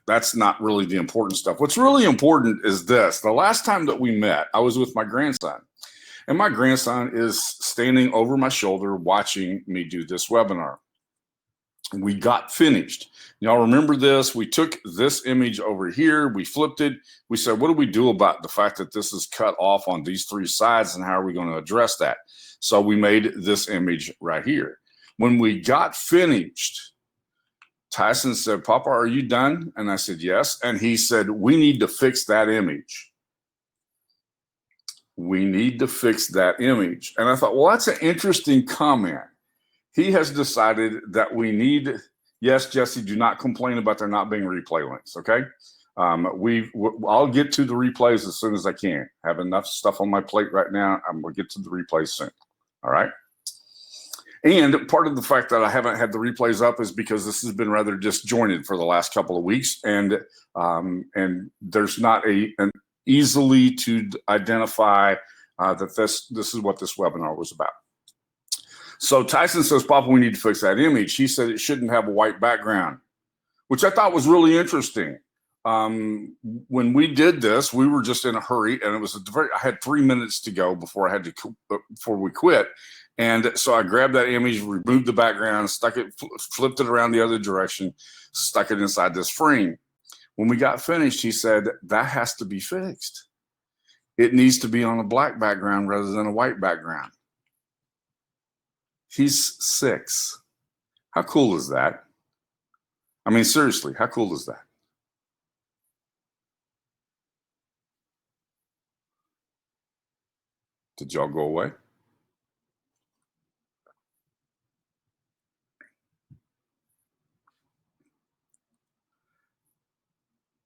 that's not really the important stuff. What's really important is this. The last time that we met, I was with my grandson. And my grandson is standing over my shoulder watching me do this webinar. We got finished. Y'all remember this? We took this image over here, we flipped it. We said, what do we do about the fact that this is cut off on these three sides, and how are we going to address that? So we made this image right here. When we got finished, Tyson said, Papa, are you done? And I said, yes. And he said, we need to fix that image. We need to fix that image. And I thought, well, that's an interesting comment. He has decided that we need, yes, Jesse, do not complain about there not being replay links, okay? I'll get to the replays as soon as I can. I have enough stuff on my plate right now. I'm going to get to the replays soon, all right? And part of the fact that I haven't had the replays up is because this has been rather disjointed for the last couple of weeks, and there's not an easily to identify that this is what this webinar was about. So Tyson says, Papa, we need to fix that image. He said it shouldn't have a white background, which I thought was really interesting. When we did this, we were just in a hurry, and it was I had 3 minutes to go before we quit. And so I grabbed that image, removed the background, stuck it, flipped it around the other direction, stuck it inside this frame. When we got finished, he said, that has to be fixed. It needs to be on a black background rather than a white background. He's 6. How cool is that? I mean, seriously, how cool is that? Did y'all go away?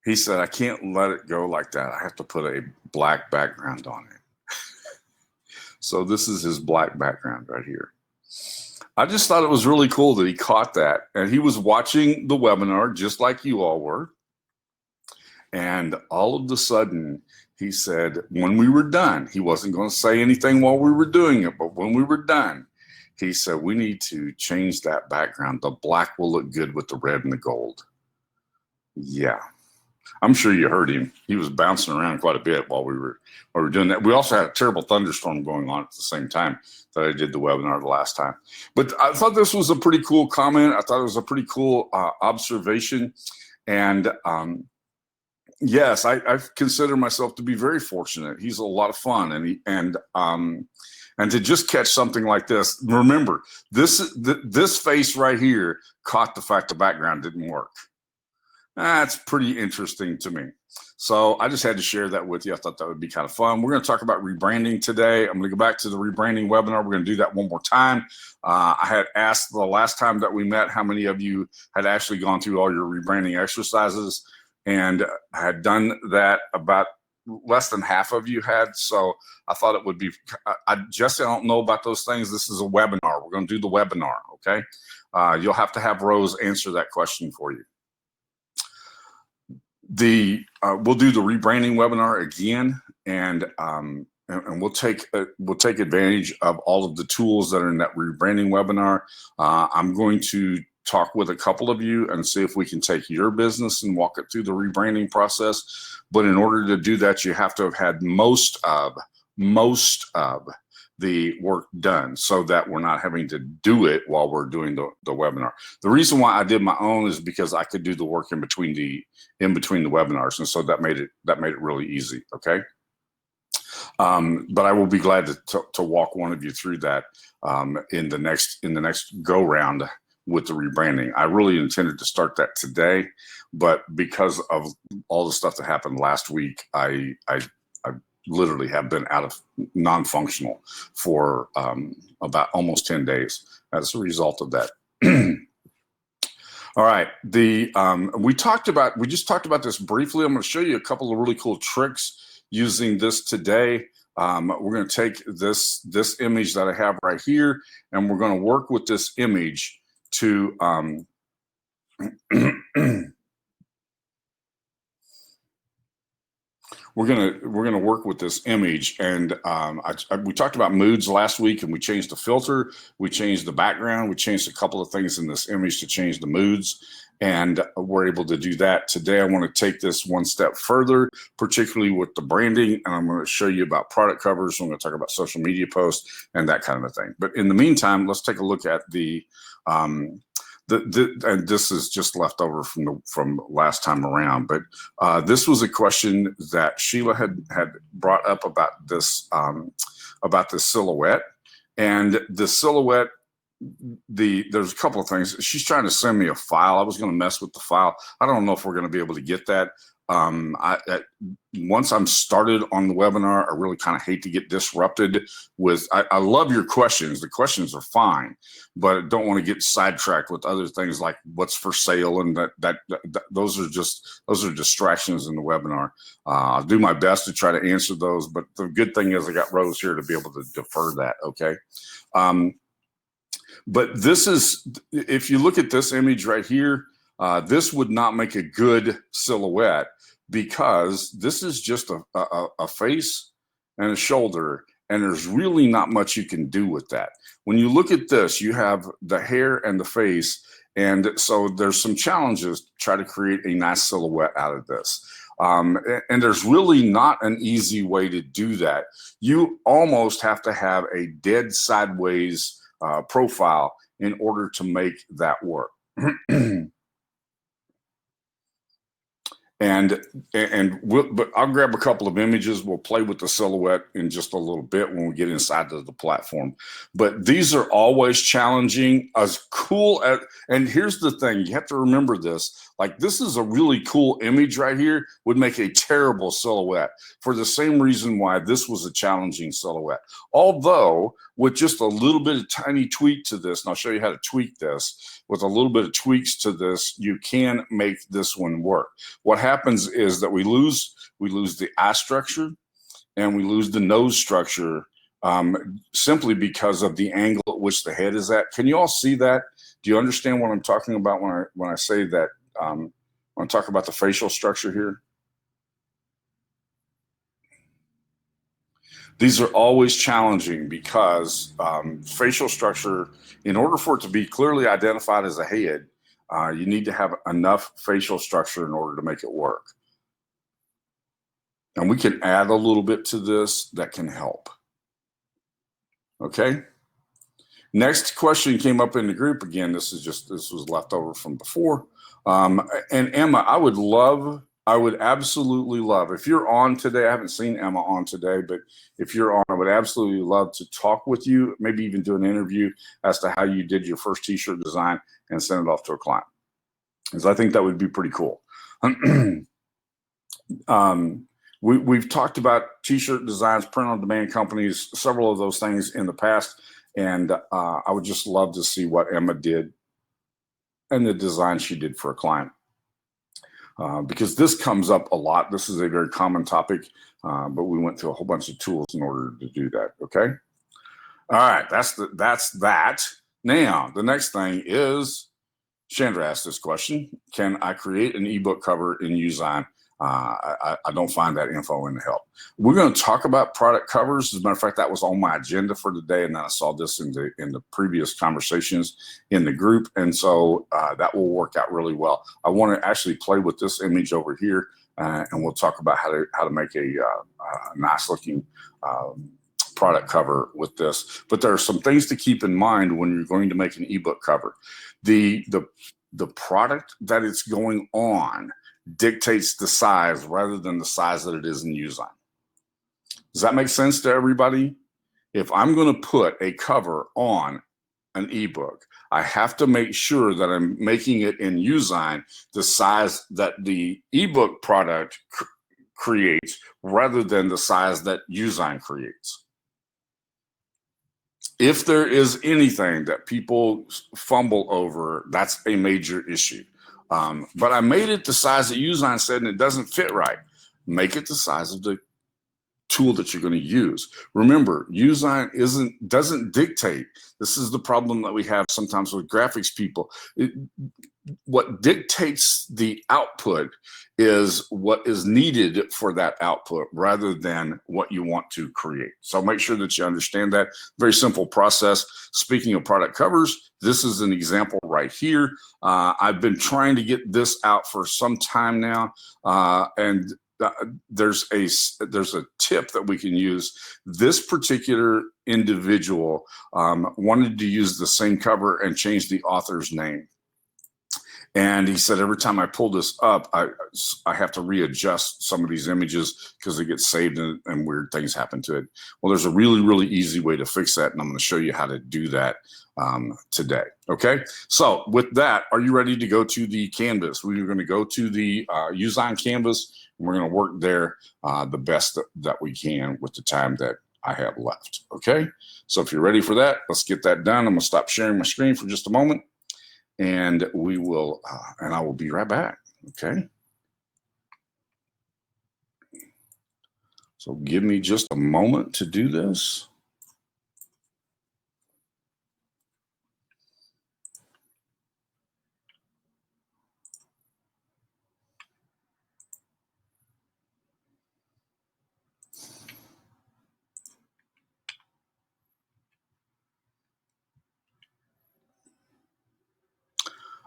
He said, I can't let it go like that. I have to put a black background on it. So this is his black background right here. I just thought it was really cool that he caught that. And he was watching the webinar just like you all were. And all of a sudden, he said, when we were done, he wasn't going to say anything while we were doing it, but when we were done, he said, we need to change that background. The black will look good with the red and the gold. Yeah. I'm sure you heard him. He was bouncing around quite a bit while we were doing that. We also had a terrible thunderstorm going on at the same time that I did the webinar the last time. But I thought this was a pretty cool comment. I thought it was a pretty cool observation. And yes, I consider myself to be very fortunate. He's a lot of fun, and to just catch something like this. Remember, this face right here caught the fact the background didn't work. That's pretty interesting to me. So I just had to share that with you. I thought that would be kind of fun. We're going to talk about rebranding today. I'm going to go back to the rebranding webinar. We're going to do that one more time. I had asked the last time that we met how many of you had actually gone through all your rebranding exercises, and I had done that. About less than half of you had. So I thought it would be, Jesse, I don't know about those things. This is a webinar. We're going to do the webinar, okay? You'll have to have Rose answer that question for you. We'll do the rebranding webinar again, and we'll take advantage of all of the tools that are in that rebranding webinar. I'm going to talk with a couple of you and see if we can take your business and walk it through the rebranding process. But in order to do that, you have to have had most of the work done, so that we're not having to do it while we're doing the webinar. The reason why I did my own is because I could do the work in between the webinars, and so that made it really easy. Okay, but I will be glad to walk one of you through that in the next go round with the rebranding. I really intended to start that today, but because of all the stuff that happened last week, I literally have been out of non-functional for about almost 10 days as a result of that. All right, we just talked about this briefly. I'm going to show you a couple of really cool tricks using this today. We're going to take this image that I have right here, and we're going to work with this image to we're gonna work with this image, and we talked about moods last week, and we changed the filter, we changed the background, we changed a couple of things in this image to change the moods, and we're able to do that. Today I want to take this one step further, particularly with the branding, and I'm going to show you about product covers. I'm going to talk about social media posts and that kind of a thing. But in the meantime, let's take a look at and this is just left over from last time around, but this was a question that Sheila had brought up about this silhouette, and the silhouette. There's a couple of things. She's trying to send me a file. I was going to mess with the file. I don't know if we're going to be able to get that. Once I'm started on the webinar, I really kind of hate to get disrupted with, I love your questions. The questions are fine, but I don't want to get sidetracked with other things like what's for sale, and those are distractions in the webinar. I'll do my best to try to answer those, but the good thing is I got Rose here to be able to defer that, okay? But this is, if you look at this image right here, this would not make a good silhouette, because this is just a face and a shoulder, and there's really not much you can do with that. When you look at this, you have the hair and the face, and so there's some challenges to try to create a nice silhouette out of this. And there's really not an easy way to do that. You almost have to have a dead sideways profile in order to make that work. But I'll grab a couple of images. We'll play with the silhouette in just a little bit when we get inside of the platform. But these are always challenging, as cool as, and here's the thing, you have to remember this, like this is a really cool image right here, would make a terrible silhouette for the same reason why this was a challenging silhouette. Although with just a little bit of tiny tweak to this, and I'll show you how to tweak this, with a little bit of tweaks to this, you can make this one work. What happens is that we lose the eye structure and we lose the nose structure simply because of the angle at which the head is at. Can you all see that? Do you understand what I'm talking about when I say that, when I talk about the facial structure here? These are always challenging because facial structure, in order for it to be clearly identified as a head, you need to have enough facial structure in order to make it work. And we can add a little bit to this that can help. Okay. Next question came up in the group. Again, this was left over from before. And Emma, I would absolutely love, if you're on today, I haven't seen Emma on today, but if you're on, I would absolutely love to talk with you, maybe even do an interview as to how you did your first t-shirt design and send it off to a client. Because I think that would be pretty cool. We've talked about t-shirt designs, print-on-demand companies, several of those things in the past, and I would just love to see what Emma did and the design she did for a client. Because this comes up a lot. This is a very common topic, but we went through a whole bunch of tools in order to do that, okay? All right, that's that. Now, the next thing is, Chandra asked this question: can I create an ebook cover in Usign? I don't find that info in the help. We're going to talk about product covers. As a matter of fact, that was on my agenda for today, and then I saw this in the previous conversations in the group, and so that will work out really well. I want to actually play with this image over here, and we'll talk about how to make a nice looking product cover with this. But there are some things to keep in mind when you're going to make an ebook cover. The product that it's going on dictates the size rather than the size that it is in Usign. Does that make sense to everybody? If I'm going to put a cover on an ebook, I have to make sure that I'm making it in Usign the size that the ebook product creates rather than the size that Usign creates. If there is anything that people fumble over, that's a major issue. But I made it the size that Usign said, and it doesn't fit right. Make it the size of the tool that you're going to use. Remember, Usign doesn't dictate. This is the problem that we have sometimes with graphics people. what dictates the output is what is needed for that output rather than what you want to create. So make sure that you understand that. Very simple process. Speaking of product covers, this is an example right here. I've been trying to get this out for some time now, and there's a tip that we can use. This particular individual wanted to use the same cover and change the author's name. And he said, every time I pull this up, I have to readjust some of these images because they get saved and weird things happen to it. Well, there's a really, really easy way to fix that. And I'm going to show you how to do that today. Okay. So with that, are you ready to go to the canvas? We're going to go to the Uzine canvas and we're going to work there the best that we can with the time that I have left. Okay. So if you're ready for that, let's get that done. I'm going to stop sharing my screen for just a moment. And we will, and I will be right back. Okay. So give me just a moment to do this.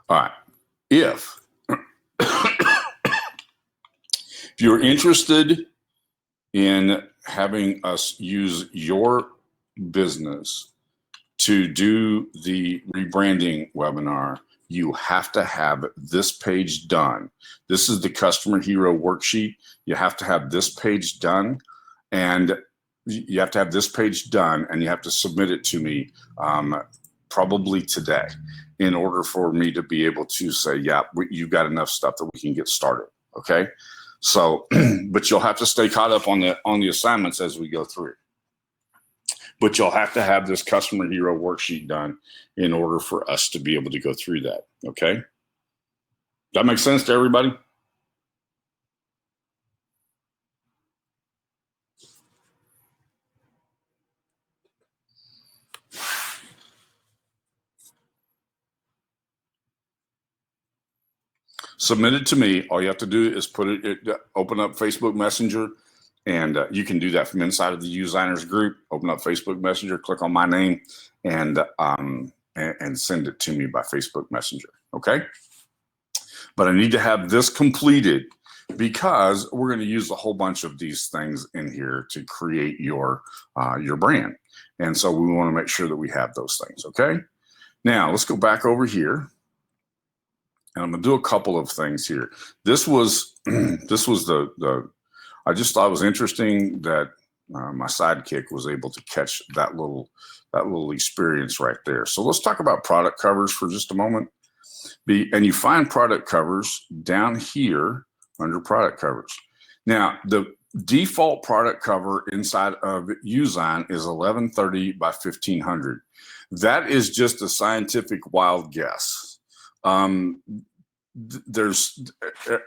All right. If you're interested in having us use your business to do the rebranding webinar, you have to have this page done. This is the Customer Hero worksheet. You have to have this page done, and you have to have this page done, and you have to submit it to me probably today in order for me to be able to say, yeah, you've got enough stuff that we can get started. Okay. So, but you'll have to stay caught up on the assignments as we go through. But you'll have to have this Customer Hero worksheet done in order for us to be able to go through that. Okay. Does that make sense to everybody? Submit it to me. All you have to do is open up Facebook Messenger, and you can do that from inside of the Uziners group. Open up Facebook Messenger, click on my name, and send it to me by Facebook Messenger. Okay. But I need to have this completed because we're going to use a whole bunch of these things in here to create your brand, and so we want to make sure that we have those things. Okay. Now let's go back over here. And I'm gonna do a couple of things here. This was the I just thought it was interesting that my sidekick was able to catch that little experience right there. So let's talk about product covers for just a moment. And you find product covers down here under product covers. Now the default product cover inside of Uzine is 1130 by 1500. That is just a scientific wild guess. There's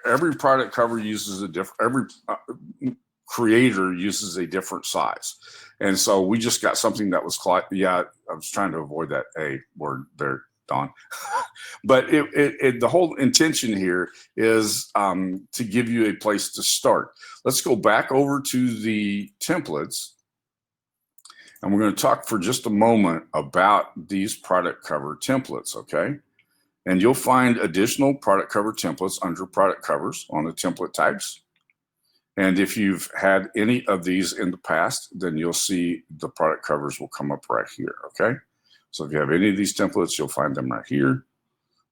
every product cover uses a different, every creator uses a different size. And so we just got something that was yeah, I was trying to avoid that A word there, Don. But the whole intention here is to give you a place to start. Let's go back over to the templates. And we're going to talk for just a moment about these product cover templates, okay? And you'll find additional product cover templates under product covers on the template types. And if you've had any of these in the past, then you'll see the product covers will come up right here, okay? So if you have any of these templates, you'll find them right here.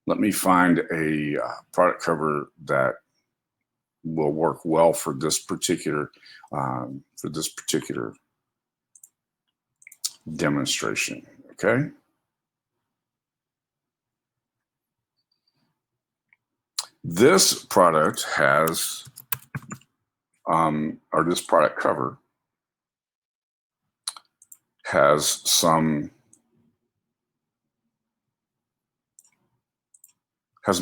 Let me find a product cover that will work well for this particular demonstration, okay? This product has, or this product cover has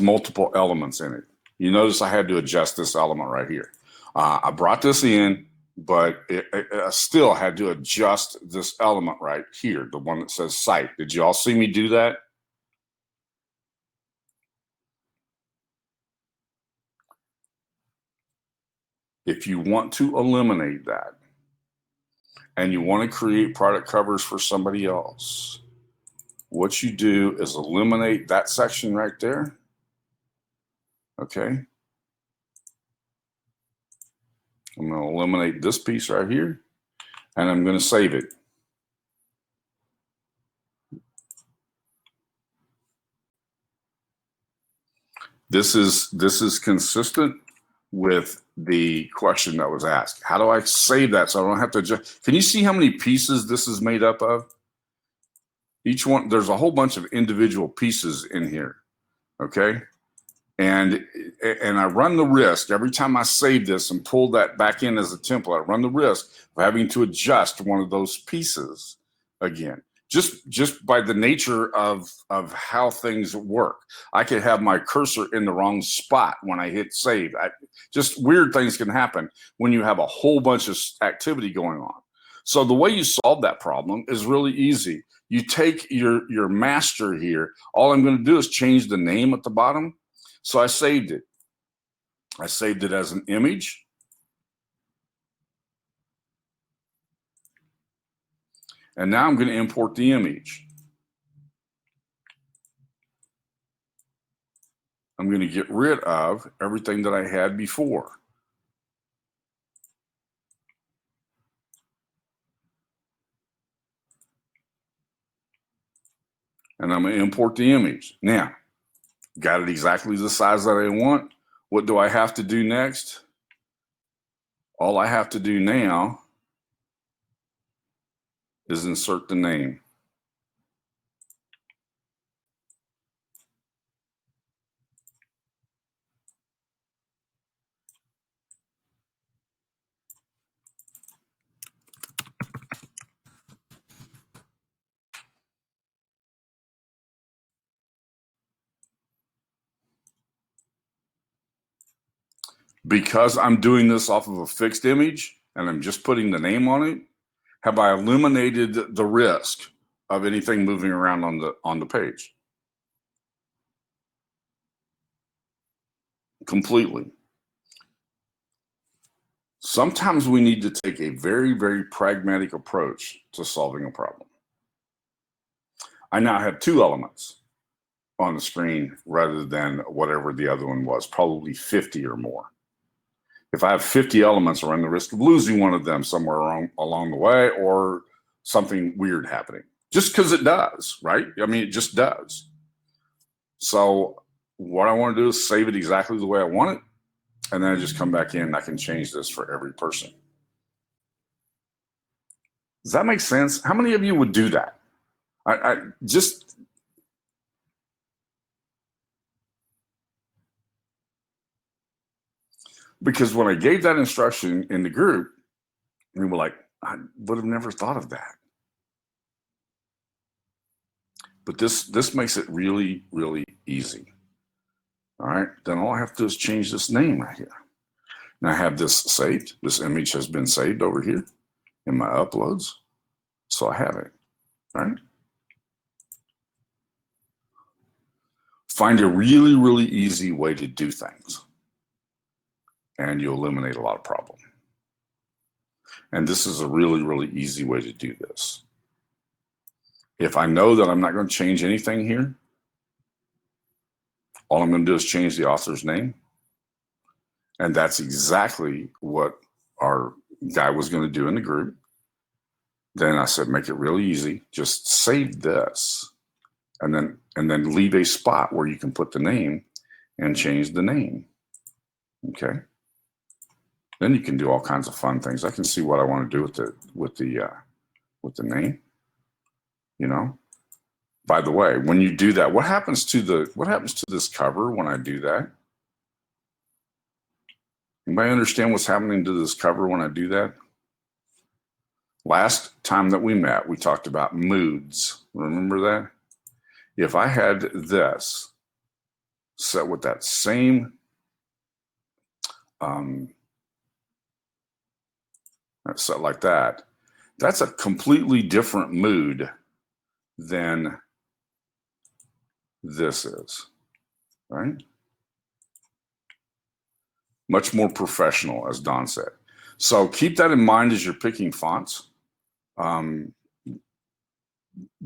multiple elements in it. You notice I had to adjust this element right here. I brought this in, but I still had to adjust this element right here, the one that says site. Did you all see me do that? If you want to eliminate that and you want to create product covers for somebody else, what you do is eliminate that section right there. Okay. I'm going to eliminate this piece right here, and I'm going to save it. This is consistent with the question that was asked. How do I save that so I don't have to just, can you see how many pieces this is made up of? Each one, there's a whole bunch of individual pieces in here, okay? And I run the risk every time I save this and pull that back in as a template, I run the risk of having to adjust one of those pieces again. Just by the nature of how things work. I could have my cursor in the wrong spot when I hit save. Just weird things can happen when you have a whole bunch of activity going on. So the way you solve that problem is really easy. You take your master here. All I'm going to do is change the name at the bottom. So I saved it. I saved it as an image. And now I'm going to import the image. I'm going to get rid of everything that I had before. And I'm going to import the image. Now, got it exactly the size that I want. What do I have to do next? All I have to do now is insert the name. Because I'm doing this off of a fixed image and I'm just putting the name on it, have I eliminated the risk of anything moving around on the page? Completely. Sometimes we need to take a very, very pragmatic approach to solving a problem. I now have two elements on the screen rather than whatever the other one was, probably 50 or more. If I have 50 elements, I run the risk of losing one of them somewhere along the way or something weird happening. Just because it does, right? I mean, it just does. So what I want to do is save it exactly the way I want it. And then I just come back in and I can change this for every person. Does that make sense? How many of you would do that? I just, because when I gave that instruction in the group, we were like, I would have never thought of that. But this makes it really, really easy. All right, then all I have to do is change this name right here. Now I have this saved. This image has been saved over here in my uploads. So I have it, right? Find a really, really easy way to do things and you eliminate a lot of problems. And this is a really, really easy way to do this. If I know that I'm not going to change anything here, all I'm going to do is change the author's name. And that's exactly what our guy was going to do in the group. Then I said, make it really easy. Just save this and then leave a spot where you can put the name and change the name. Okay. Then you can do all kinds of fun things. I can see what I want to do with the name. You know. By the way, when you do that, what happens to this cover when I do that? Anybody understand what's happening to this cover when I do that? Last time that we met, we talked about moods. Remember that? If I had this set with that same set like that, that's a completely different mood than this is, right? Much more professional, as Don said. So keep that in mind as you're picking fonts.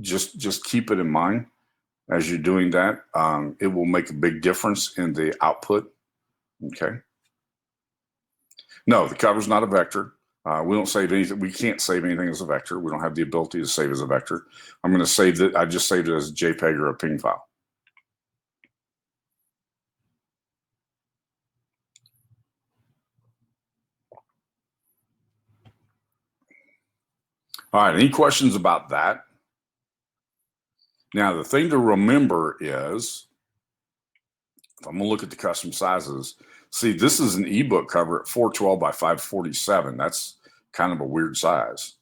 Just keep it in mind as you're doing that. It will make a big difference in the output. Okay. No, the cover's not a vector. We don't save anything. We can't save anything as a vector. We don't have the ability to save as a vector. I'm going to save that. I just saved it as a JPEG or a PNG file. All right. Any questions about that? Now, the thing to remember is, if I'm going to look at the custom sizes, see, this is an ebook cover at 412 by 547. That's kind of a weird size.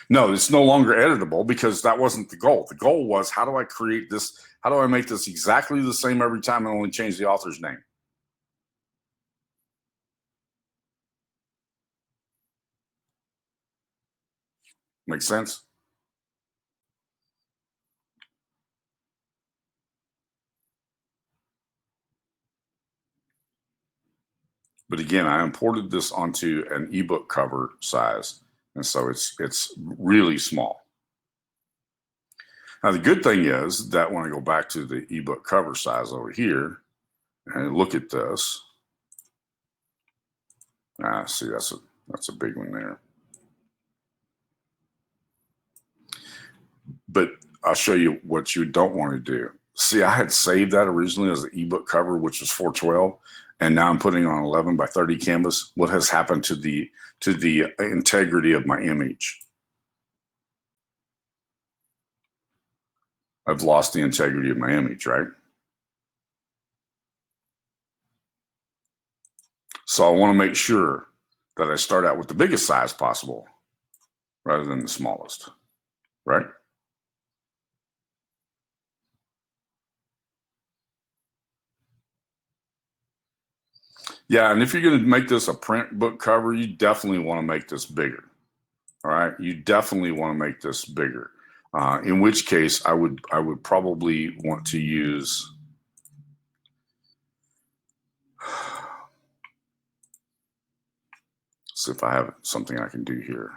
No, it's no longer editable because that wasn't the goal. The goal was, how do I create this? How do I make this exactly the same every time and only change the author's name? Make sense? But again, I imported this onto an ebook cover size, and so it's really small. Now, the good thing is that when I go back to the ebook cover size over here and look at this, see, that's a big one there. But I'll show you what you don't want to do. See, I had saved that originally as an ebook cover, which was 412, and now I'm putting it on 11 by 30 canvas. What has happened to the integrity of my image? I've lost the integrity of my image, right? So I want to make sure that I start out with the biggest size possible rather than the smallest, right? Yeah, and if you're going to make this a print book cover, you definitely want to make this bigger. All right, you definitely want to make this bigger. In which case, I would probably want to use. See if I have something I can do here.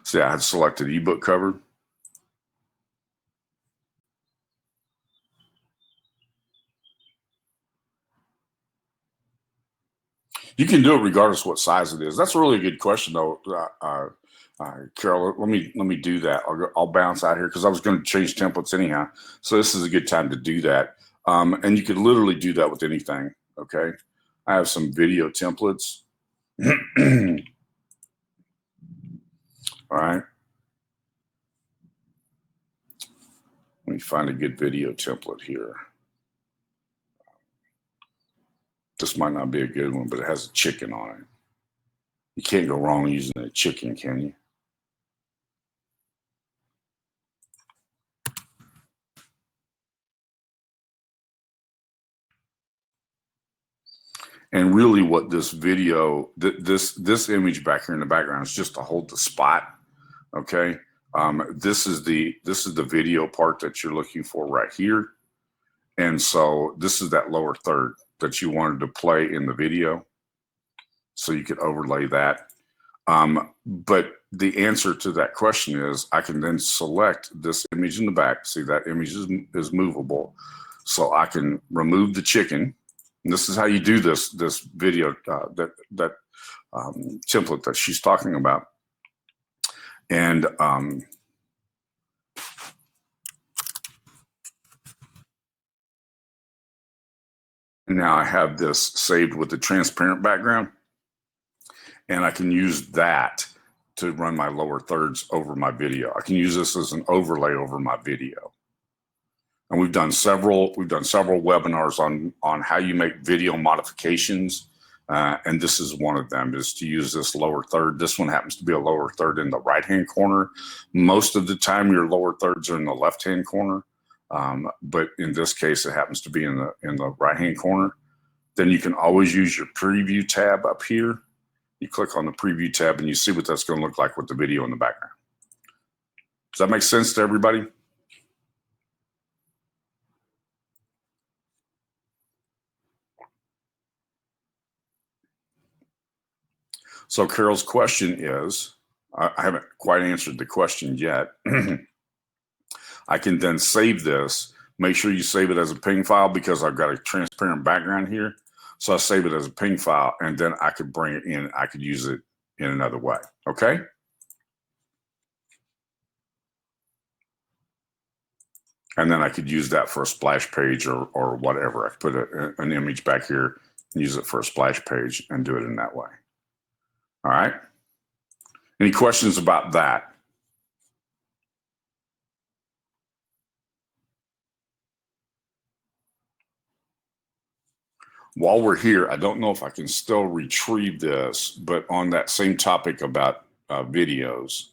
See, I had selected ebook cover. You can do it regardless of what size it is. That's a really good question, though, Carol. Let me do that. I'll bounce out here because I was going to change templates anyhow. So this is a good time to do that. And you can literally do that with anything. Okay, I have some video templates. All right. Let me find a good video template here. This might not be a good one, but it has a chicken on it. You can't go wrong using a chicken, can you? And really what this video, this image back here in the background is just to hold the spot, okay? This is the video part that you're looking for right here. And so this is that lower third that you wanted to play in the video. So you could overlay that. But the answer to that question is I can then select this image in the back. See, that image is movable. So I can remove the chicken. And this is how you do this video, that template that she's talking about. And now I have this saved with the transparent background. And I can use that to run my lower thirds over my video. I can use this as an overlay over my video. And we've done several webinars on how you make video modifications. And this is one of them, is to use this lower third. This one happens to be a lower third in the right-hand corner. Most of the time your lower thirds are in the left-hand corner. But in this case, it happens to be in the right-hand corner. Then you can always use your preview tab up here. You click on the preview tab and you see what that's going to look like with the video in the background. Does that make sense to everybody? So Carol's question is, I haven't quite answered the question yet. I can then save this. Make sure you save it as a PNG file because I've got a transparent background here. So I save it as a PNG file, and then I could bring it in. I could use it in another way. Okay. And then I could use that for a splash page or whatever. I could put an image back here, use it for a splash page, and do it in that way. All right. Any questions about that? While we're here, I don't know if I can still retrieve this, but on that same topic about videos,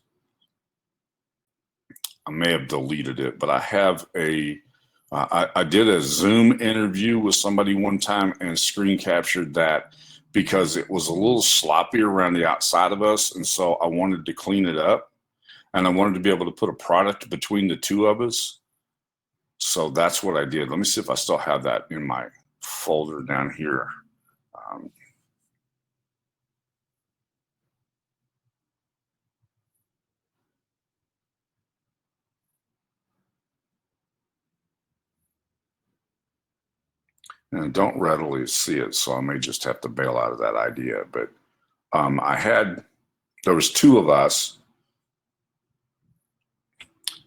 I may have deleted it, but I have I did a Zoom interview with somebody one time and screen captured that because it was a little sloppy around the outside of us. And so I wanted to clean it up and I wanted to be able to put a product between the two of us. So that's what I did. Let me see if I still have that in my folder down here. And I don't readily see it, so I may just have to bail out of that idea. But there was two of us.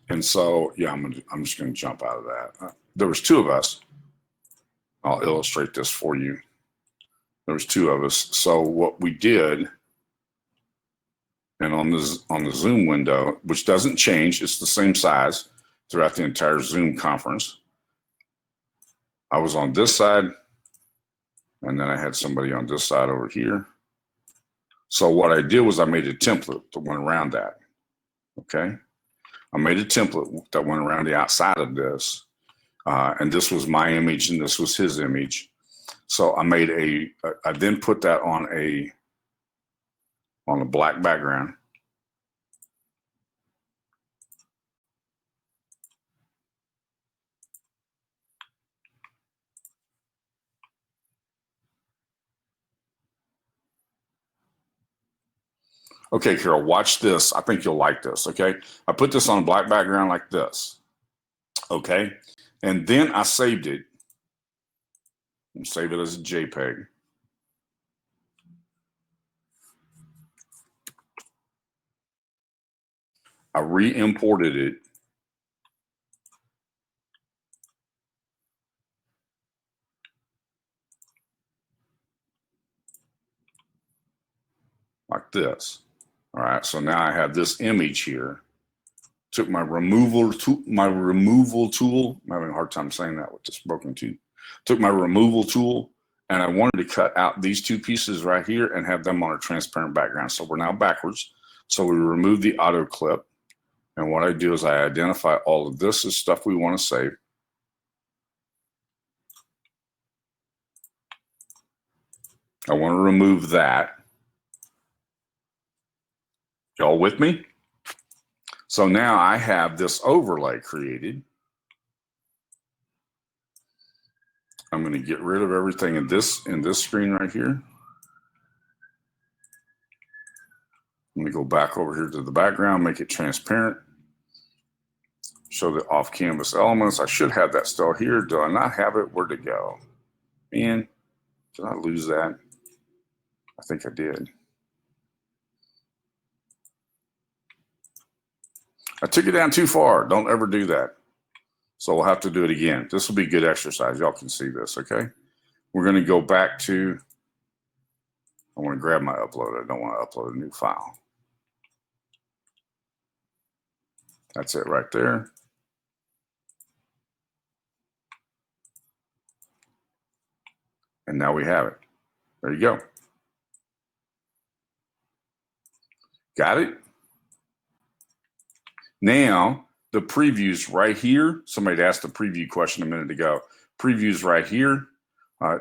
And so, yeah, I'm just going to jump out of that. There was two of us. I'll illustrate this for you. There was two of us. So what we did, and on the Zoom window, which doesn't change, it's the same size throughout the entire Zoom conference. I was on this side, and then I had somebody on this side over here. So what I did was I made a template that went around that, okay? I made a template that went around the outside of this, and this was my image and this was his image. So I then put that on a black background. Okay, Carol, watch this. I think you'll like this, okay? I put this on a black background like this, okay? And then I saved it. And save it as a JPEG. I re-imported it. Like this. All right, so now I have this image here. Took my removal tool. I'm having a hard time saying that with this broken tooth. Took my removal tool, and I wanted to cut out these two pieces right here and have them on a transparent background. So we're now backwards. So we remove the auto clip, and what I do is I identify all of this as stuff we want to save. I want to remove that. Y'all with me? So now I have this overlay created. I'm going to get rid of everything in this screen right here. Let me go back over here to the background, make it transparent. Show the off-canvas elements. I should have that still here. Do I not have it? Where'd it go? Man, did I lose that? I think I did. I took it down too far. Don't ever do that. So we'll have to do it again. This will be good exercise. Y'all can see this, okay? We're going to go back to, I want to grab my upload. I don't want to upload a new file. That's it right there. And now we have it. There you go. Got it? Now, the previews right here. Somebody asked the preview question a minute ago. Previews right here.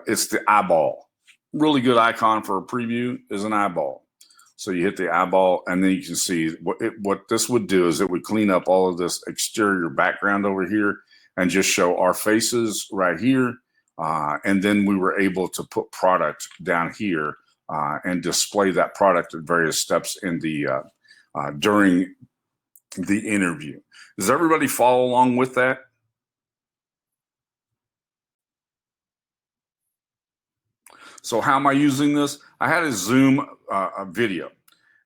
It's the eyeball. Really good icon for a preview is an eyeball. So you hit the eyeball, and then you can see what this would do is it would clean up all of this exterior background over here and just show our faces right here. And then we were able to put product down here and display that product at various steps in the during the interview. Does everybody follow along with that? So how am I using this? I had a Zoom video,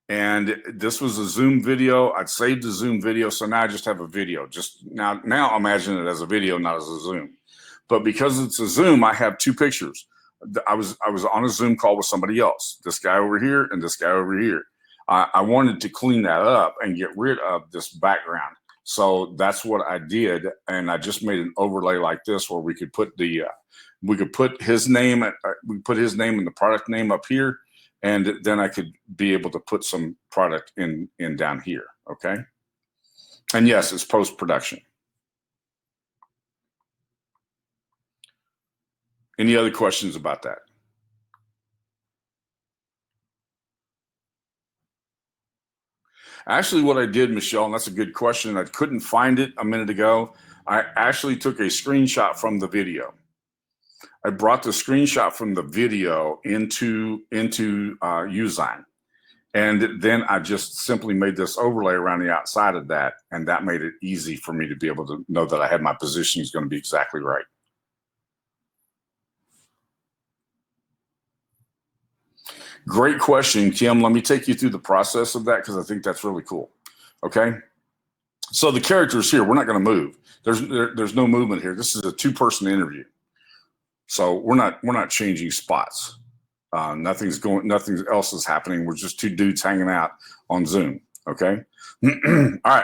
and this was a Zoom video. I'd saved the Zoom video, so now I just have a video. Just now imagine it as a video, not as a Zoom. But because it's a Zoom, I have two pictures. I was on a Zoom call with somebody else, this guy over here and this guy over here. I wanted to clean that up and get rid of this background. So that's what I did, and I just made an overlay like this where we could put the we could put his name we put his name and the product name up here, and then I could be able to put some product in down here. Okay, and yes, it's post-production. Any other questions about that? Actually, what I did, Michelle, and that's a good question, I couldn't find it a minute ago. I actually took a screenshot from the video. I brought the screenshot from the video into Usign. And then I just simply made this overlay around the outside of that, and that made it easy for me to be able to know that I had my position is going to be exactly right. Great question, Kim. Let me take you through the process of that because I think that's really cool. Okay. So the characters here, we're not going to move. There's no movement here. This is a two-person interview. So we're not changing spots. Nothing else is happening. We're just two dudes hanging out on Zoom. Okay. All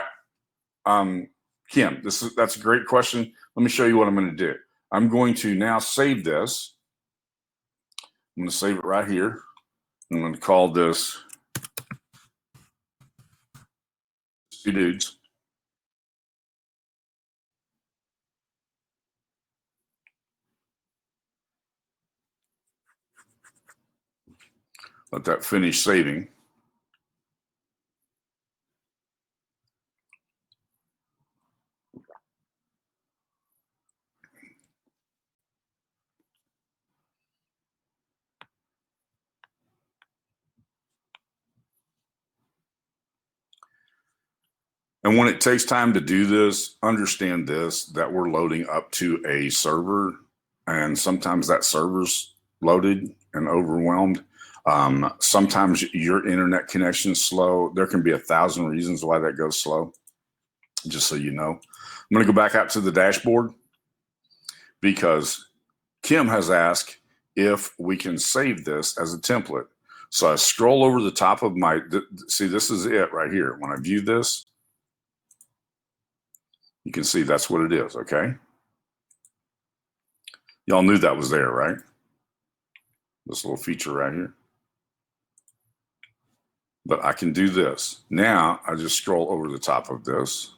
right. Kim, that's a great question. Let me show you what I'm going to do. I'm going to now save this. I'm going to save it right here. I'm going to call this two dudes. Let that finish saving. And when it takes time to do this, understand this, that we're loading up to a server, and sometimes that server's loaded and overwhelmed. Sometimes your internet connection's slow. There can be 1,000 reasons why that goes slow, just so you know. I'm going to go back out to the dashboard because Kim has asked if we can save this as a template. So I scroll over the top of my, see, this is it right here. When I view this, you can see that's what it is, okay? Y'all knew that was there, right? This little feature right here. But I can do this. Now I just scroll over the top of this.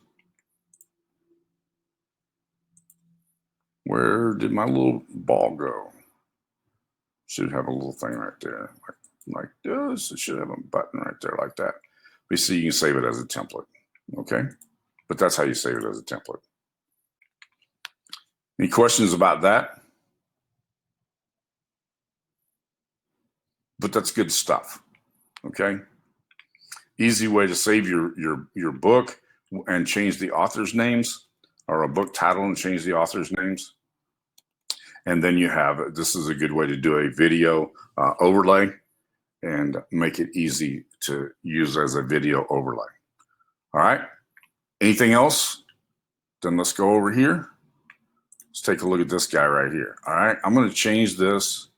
Where did my little ball go? Should have a little thing right there, like this. It should have a button right there like that. But see, you can save it as a template, okay? But that's how you save it as a template. Any questions about that? But that's good stuff, okay? Easy way to save your book and change the author's names, or a book title and change the author's names. And then you have, this is a good way to do a video overlay and make it easy to use as a video overlay. All right. Anything else? Then let's go over here. Let's take a look at this guy right here. All right. I'm going to change this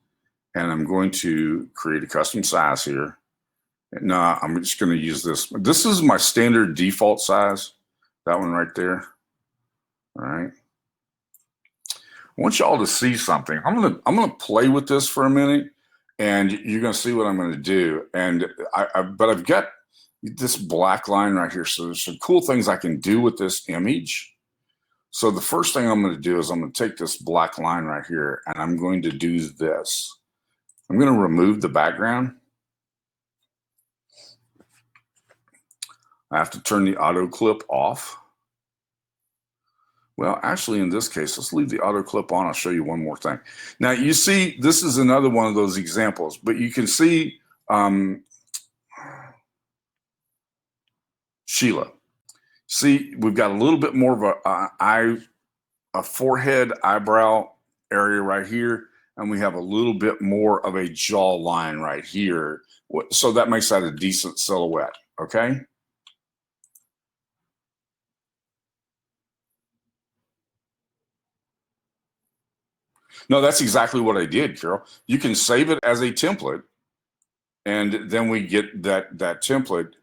and I'm going to create a custom size here. No, I'm just going to use this. This is my standard default size. That one right there. All right. I want y'all to see something. I'm gonna play with this for a minute, and you're gonna see what I'm gonna do. And but I've got this black line right here, so there's some cool things I can do with this image. So the first thing I'm gonna do is I'm gonna take this black line right here, and I'm going to do this. I'm gonna remove the background. I have to turn the auto clip off. Well, actually, in this case, let's leave the auto clip on. I'll show you one more thing. Now, you see, this is another one of those examples, but you can see Sheila. See, we've got a little bit more of a forehead eyebrow area right here, and we have a little bit more of a jaw line right here. So that makes that a decent silhouette, okay? No, that's exactly what I did, Carol. You can save it as a template, and then we get that template.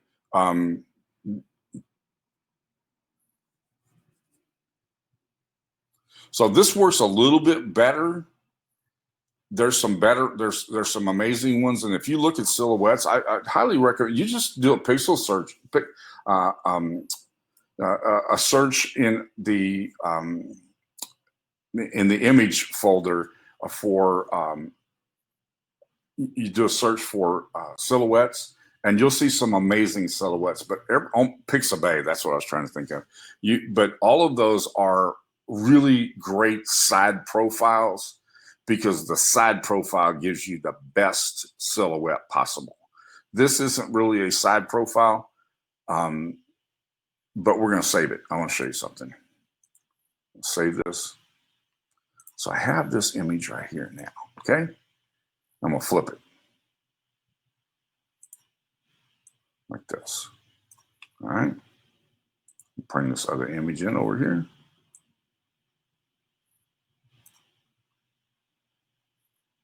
So this works a little bit better. There's some some amazing ones, and if you look at silhouettes, I highly recommend you just do a pixel search, a search in the image folder for you do a search for silhouettes, and you'll see some amazing silhouettes. But on Pixabay, that's what I was trying to think of. But all of those are really great side profiles, because the side profile gives you the best silhouette possible. This isn't really a side profile, but we're going to save it. I want to show you something. Save this. So I have this image right here now, okay? I'm going to flip it like this. All right. Bring this other image in over here.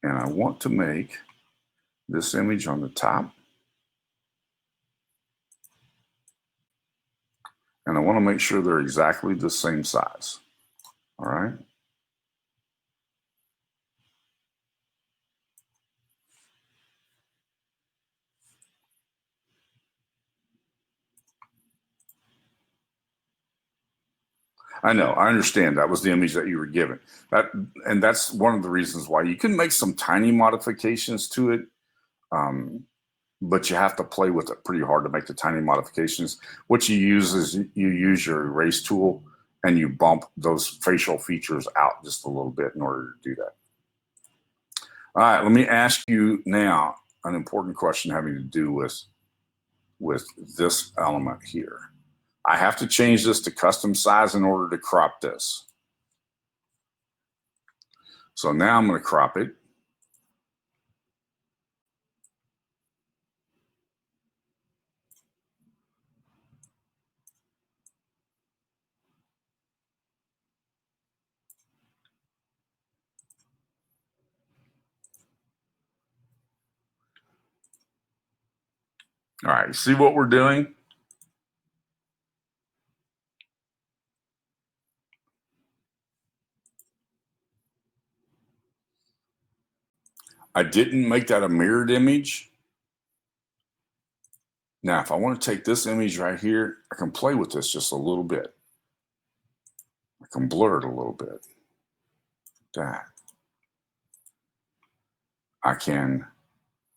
And I want to make this image on the top. And I want to make sure they're exactly the same size. All right. I know, I understand that was the image that you were given. And that's one of the reasons why you can make some tiny modifications to it. But you have to play with it pretty hard to make the tiny modifications. What you use is you use your erase tool and you bump those facial features out just a little bit in order to do that. All right, let me ask you now an important question having to do with this element here. I have to change this to custom size in order to crop this. So now I'm going to crop it. All right, see what we're doing? I didn't make that a mirrored image. Now, if I want to take this image right here, I can play with this just a little bit. I can blur it a little bit. That. I can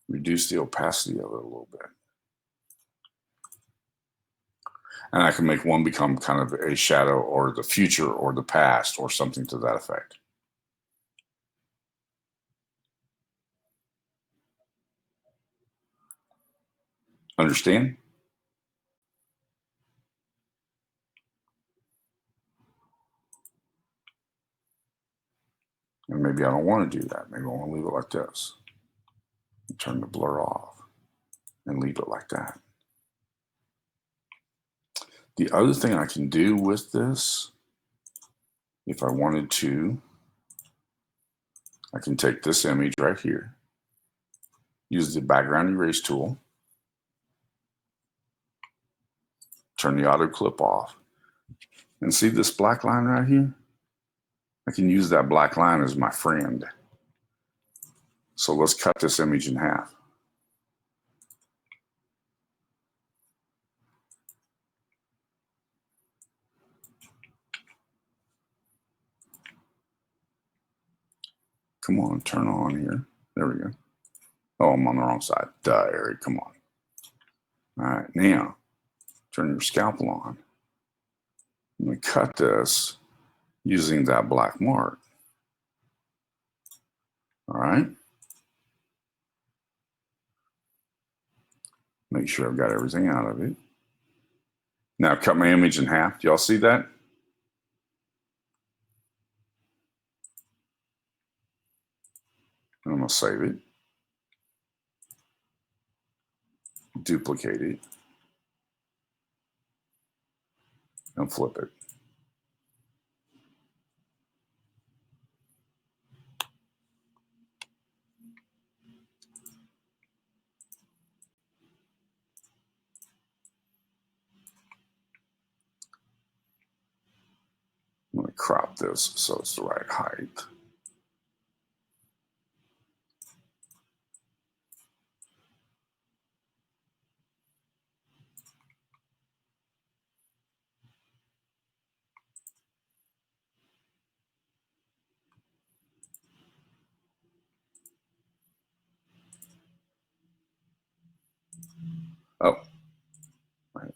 reduce the opacity of it a little bit. And I can make one become kind of a shadow or the future or the past or something to that effect. Understand? And maybe I don't want to do that. Maybe I want to leave it like this. And turn the blur off and leave it like that. The other thing I can do with this, if I wanted to, I can take this image right here, use the background erase tool, turn the auto clip off, and see this black line right here? I can use that black line as my friend. So let's cut this image in half. Come on, turn on here. There we go. Oh, I'm on the wrong side. Duh, Eric, come on. All right, now turn your scalpel on. I'm gonna cut this using that black mark. All right. Make sure I've got everything out of it. Now cut my image in half. Do y'all see that? I'm going to save it. Duplicate it. And flip it. I'm going to crop this so it's the right height. Oh, right.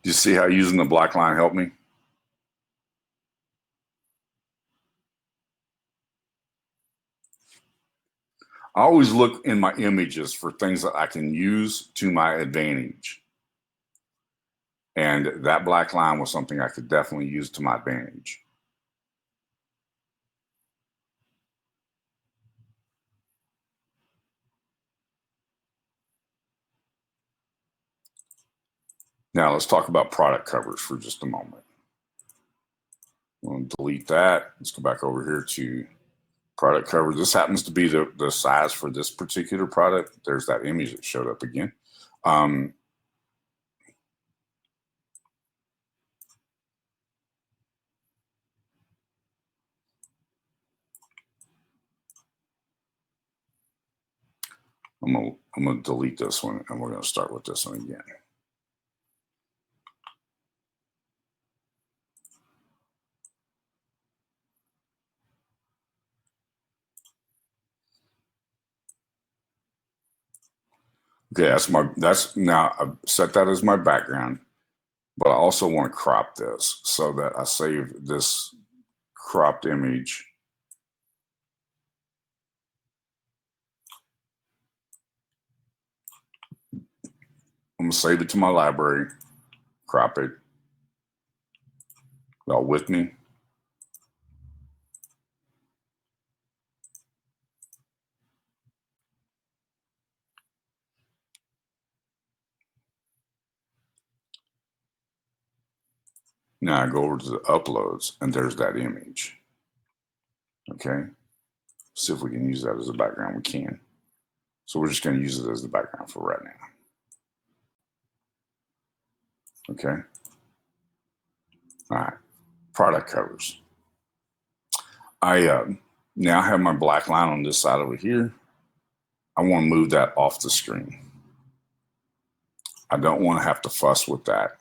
Do you see how using the black line helped me? I always look in my images for things that I can use to my advantage. And that black line was something I could definitely use to my advantage. Now let's talk about product covers for just a moment. I'm going to delete that. Let's go back over here to product cover. This happens to be the size for this particular product. There's that image that showed up again. I'm gonna delete this one, and we're gonna start with this one again. Okay, that's now I've set that as my background, but I also want to crop this so that I save this cropped image. I'm gonna save it to my library, crop it. Y'all with me? Now I go over to the uploads, and there's that image. Okay, see if we can use that as a background. We can. So we're just going to use it as the background for right now. Okay. All right. Product covers. I now have my black line on this side over here. I want to move that off the screen. I don't want to have to fuss with that.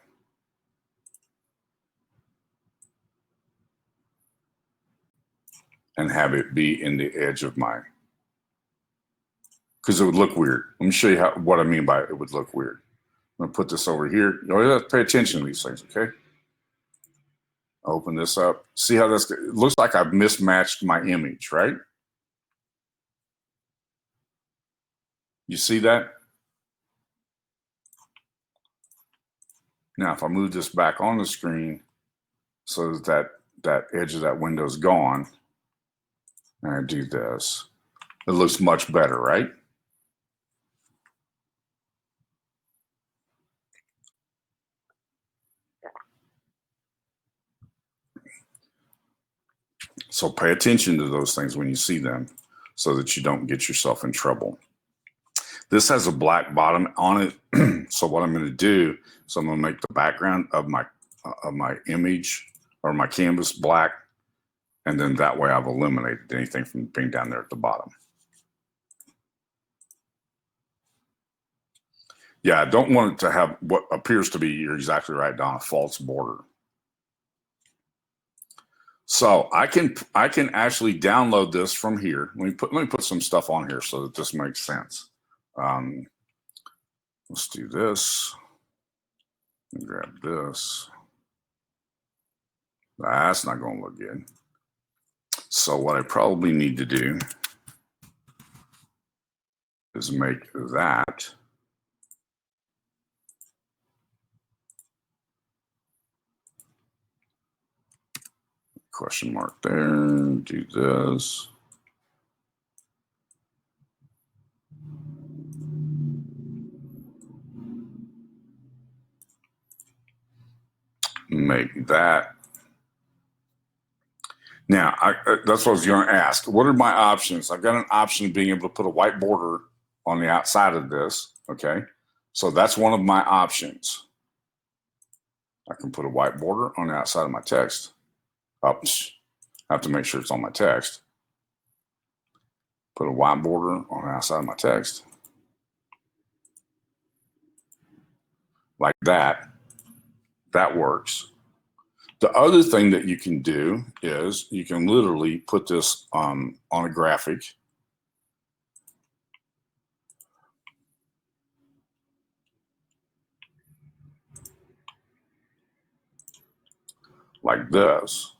And have it be in the edge of my, because it would look weird. Let me show you what I mean by it would look weird. I'm going to put this over here. You always have to pay attention to these things, okay? Open this up. See how this, it looks like I've mismatched my image, right? You see that? Now, if I move this back on the screen so that that edge of that window is gone, and I do this, it looks much better, right? So pay attention to those things when you see them so that you don't get yourself in trouble. This has a black bottom on it. So what I'm going to do is I'm going to make the background of my image or my canvas black. And then that way I've eliminated anything from being down there at the bottom. Yeah, I don't want it to have what appears to be, you're exactly right, Don, a false border. So I can actually download this from here. Let me put some stuff on here so that this makes sense. Let's do this and grab this. That's not going to look good. So what I probably need to do is make that question mark there, do this. Make that. Now, that's what I was going to ask. What are my options? I've got an option of being able to put a white border on the outside of this, okay? So that's one of my options. I can put a white border on the outside of my text. Oops. I have to make sure it's on my text. Put a white border on the outside of my text. Like that. That works. The other thing that you can do is you can literally put this on a graphic. Like this.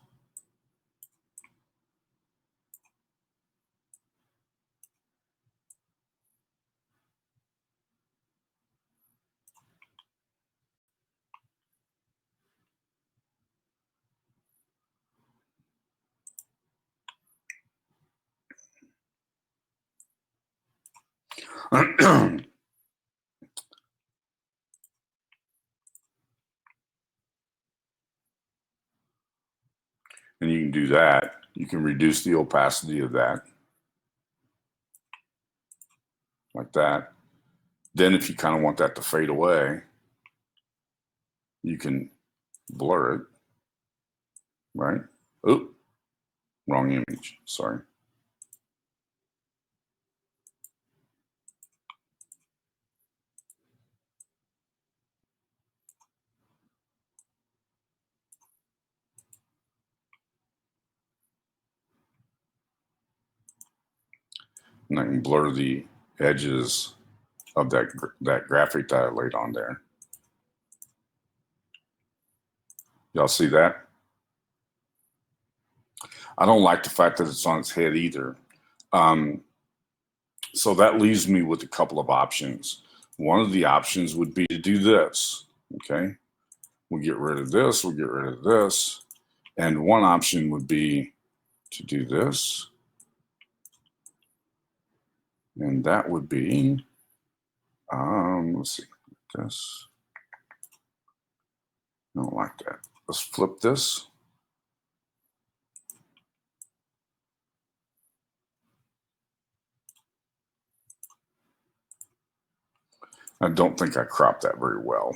And you can do that. You can reduce the opacity of that. Like that. Then if you kind of want that to fade away, you can blur it, right? Oh, wrong image, sorry. And I can blur the edges of that graphic that I laid on there. Y'all see that? I don't like the fact that it's on its head either. So that leaves me with a couple of options. One of the options would be to do this, okay? We'll get rid of this, we'll get rid of this. And one option would be to do this. And that would be, let's see, this. I don't like that. Let's flip this. I don't think I cropped that very well.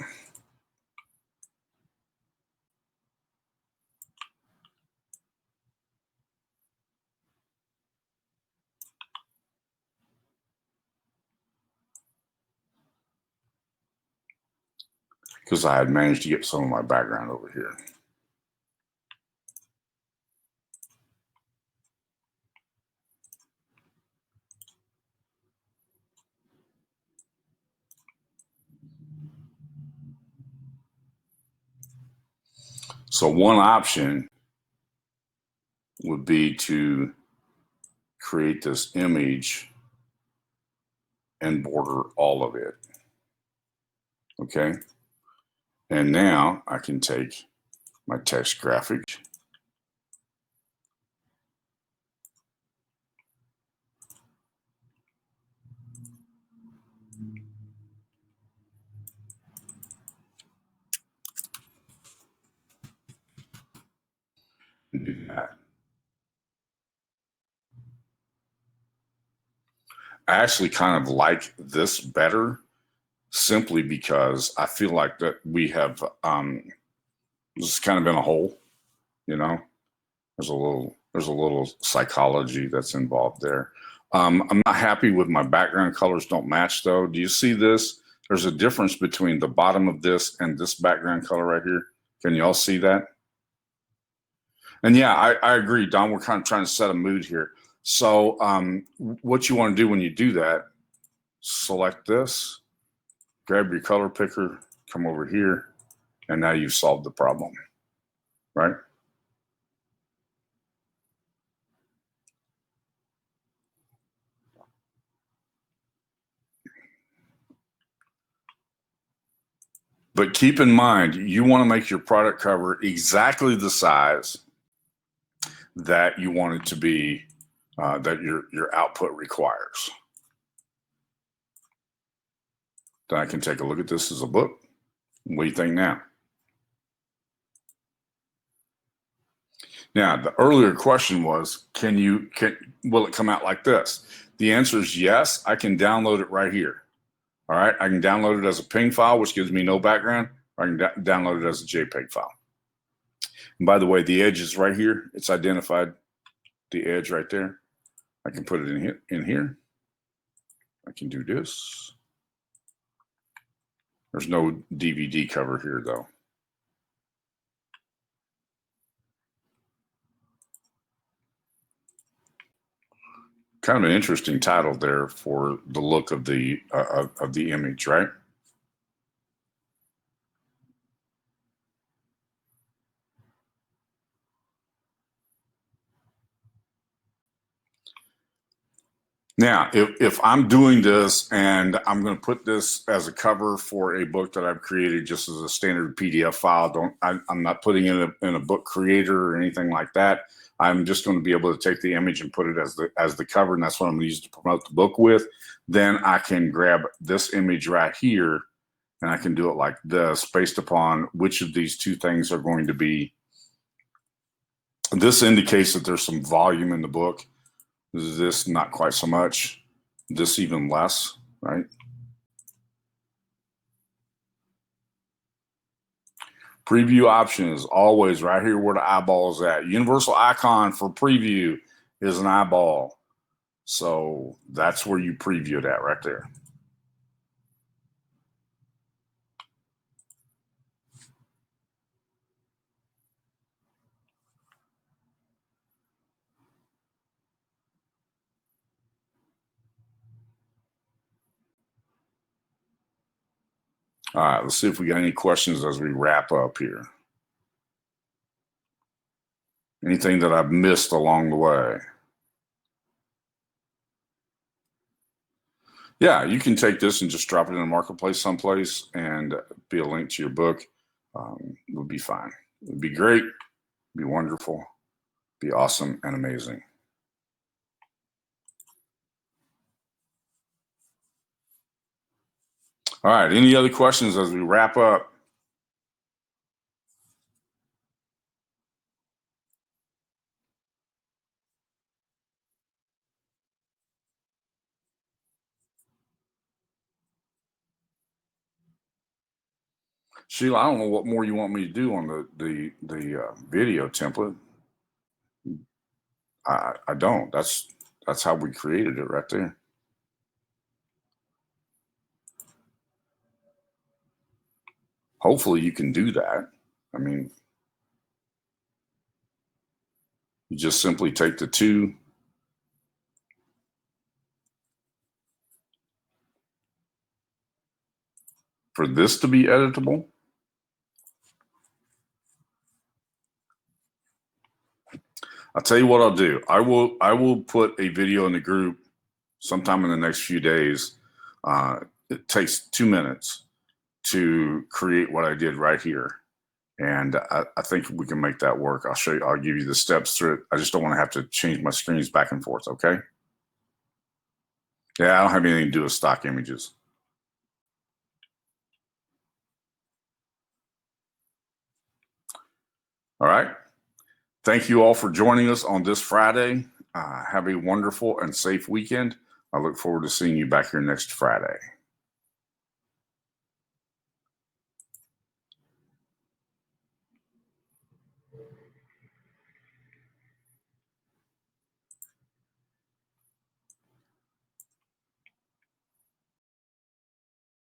Because I had managed to get some of my background over here. So one option would be to create this image and border all of it. Okay. And now I can take my text graphic and do that. I actually kind of like this better simply because I feel like that we have just kind of in a hole, you know. There's a little psychology that's involved there. I'm not happy with my background colors don't match though. Do you see this? There's a difference between the bottom of this and this background color right here. Can you all see that? And yeah, I agree, Don. We're kind of trying to set a mood here. So what you want to do when you do that, select this, grab your color picker, come over here, and now you've solved the problem, right? But keep in mind, you want to make your product cover exactly the size that you want it to be, that your output requires. Then I can take a look at this as a book. What do you think now? Now, the earlier question was, will it come out like this? The answer is yes. I can download it right here. All right, I can download it as a PNG file, which gives me no background, or I can download it as a JPEG file. And by the way, the edge is right here. It's identified the edge right there. I can put it in here. I can do this. There's no DVD cover here though. Kind of an interesting title there for the look of the image, right? Now, if I'm doing this and I'm going to put this as a cover for a book that I've created just as a standard PDF file, I'm not putting it in a book creator or anything like that. I'm just going to be able to take the image and put it as the cover, and that's what I'm going to use to promote the book with. Then I can grab this image right here, and I can do it like this based upon which of these two things are going to be. This indicates that there's some volume in the book. This not quite so much, this even less, right? Preview option is always right here where the eyeball is at. Universal icon for preview is an eyeball. So that's where you preview it at right there. All right, let's see if we got any questions as we wrap up here. Anything that I've missed along the way? Yeah, you can take this and just drop it in a marketplace someplace and be a link to your book. It would be fine. It would be great, be wonderful, be awesome and amazing. All right, any other questions as we wrap up? Sheila, I don't know what more you want me to do on the video template. I don't. That's how we created it right there. Hopefully you can do that. I mean, you just simply take the two. For this to be editable, I'll tell you what I'll do. I will put a video in the group sometime in the next few days. It takes 2 minutes to create what I did right here. And I think we can make that work. I'll show you, I'll give you the steps through it. I just don't want to have to change my screens back and forth, okay? Yeah, I don't have anything to do with stock images. All right. Thank you all for joining us on this Friday. Have a wonderful and safe weekend. I look forward to seeing you back here next Friday.